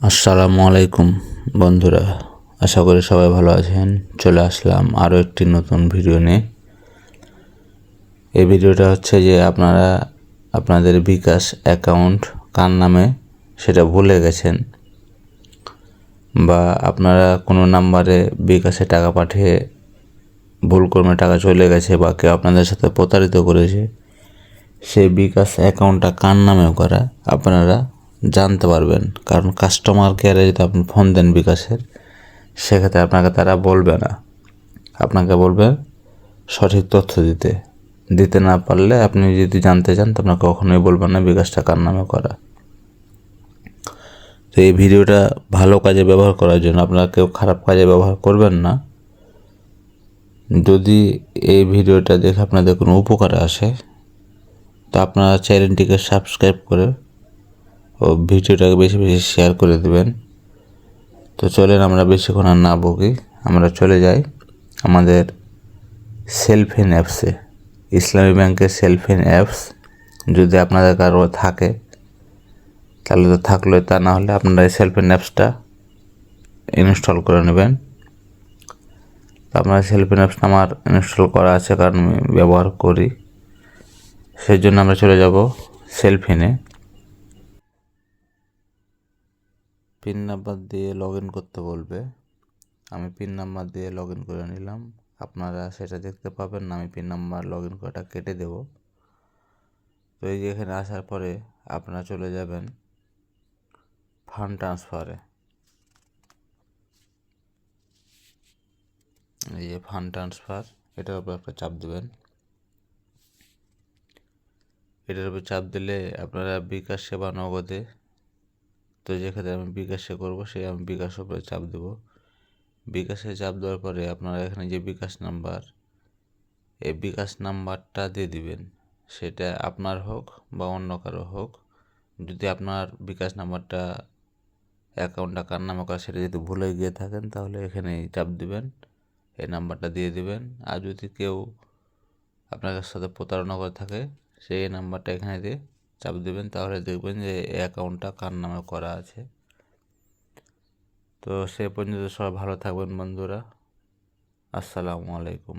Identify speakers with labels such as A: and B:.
A: আসসালামু আলাইকুম বন্ধুরা, আশা করি সবাই ভালো আছেন। চলে আসলাম আরও একটি নতুন ভিডিও নিয়ে। এই ভিডিওটা হচ্ছে যে আপনারা আপনাদের বিকাশ অ্যাকাউন্ট কার নামে সেটা ভুলে গেছেন, বা আপনারা কোনো নাম্বারে বিকাশে টাকা পাঠিয়ে ভুলক্রমে টাকা চলে গেছে, বা কেউ আপনাদের সাথে প্রতারিত করেছে, সেই বিকাশ অ্যাকাউন্টটা কার নামে করা আপনারা জানতে পারবেন। কারণ কাস্টমার কেয়ারে যদি আপনি ফোন দেন বিকাশের, সেক্ষেত্রে আপনাকে তারা বলবে না, আপনাকে বলবে সঠিক তথ্য দিতে না পারলে আপনি যদি জানতে চান তো আপনাকে কখনোই বলবেন না বিকাশটা কার নামে করা। তো এই ভিডিওটা ভালো কাজে ব্যবহার করার জন্য, আপনারা কেউ খারাপ কাজে ব্যবহার করবেন না। যদি এই ভিডিওটা দেখে আপনাদের কোনো উপকার আসে তো আপনারা চ্যানেলটিকে সাবস্ক্রাইব করে ও ভিডিওটাকে বেশি বেশি শেয়ার করে দেবেন। তো চলেন আমরা বেশিক্ষণ আর না বকি, আমরা চলে যাই আমাদের সেলফিন অ্যাপসে। ইসলামী ব্যাংকের সেলফিন অ্যাপস যদি আপনাদের কারো থাকে তাহলে তো থাকলে, তা না হলে আপনারা এই সেলফিন অ্যাপসটা ইনস্টল করে নেবেন। তো আপনার সেলফিন অ্যাপসটা আমার ইনস্টল করা আছে, কারণ আমি ব্যবহার করি। সেই জন্য আমরা চলে যাব সেলফিনে। পিন নাম্বার দিয়ে লগ ইন করতে বলবে, আমি পিন নাম্বার দিয়ে লগ ইন করে নিলাম। আপনারা সেটা দেখতে পাবেন না, আমি পিন নাম্বার লগ ইন করাটা কেটে দেব। তো এই যে এখানে আসার পরে আপনারা চলে যাবেন ফান্ড ট্রান্সফারে। এই যে ফান্ড ট্রান্সফার, এটার উপর একটা চাপ দেবেন। এটার উপর চাপ দিলে আপনারা বিকাশ সেবা নগদে, তো যেখানে আমি বিকাশে করবো সেই আমি বিকাশের উপরে চাপ দেব। বিকাশে চাপ দেওয়ার পরে আপনারা এখানে যে বিকাশ নাম্বার, এই বিকাশ নাম্বারটা দিয়ে দিবেন। সেটা আপনার হোক বা অন্য কারো হোক। যদি আপনার বিকাশ নাম্বারটা অ্যাকাউন্টটা কার নামে করা সেটা যদি ভুলে গিয়ে থাকেন তাহলে এখানে চাপ দিবেন, এই নাম্বারটা দিয়ে দিবেন। আর যদি কেউ আপনার সাথে প্রতারণা করে থাকে সেই নাম্বারটা এখানে দিয়ে চাপ দেবেন, তাহলে দেখবেন যে এই অ্যাকাউন্টটা কার নামে করা আছে। তো সে পর্যন্ত সবাই ভালো থাকবেন বন্ধুরা। আসসালামু আলাইকুম।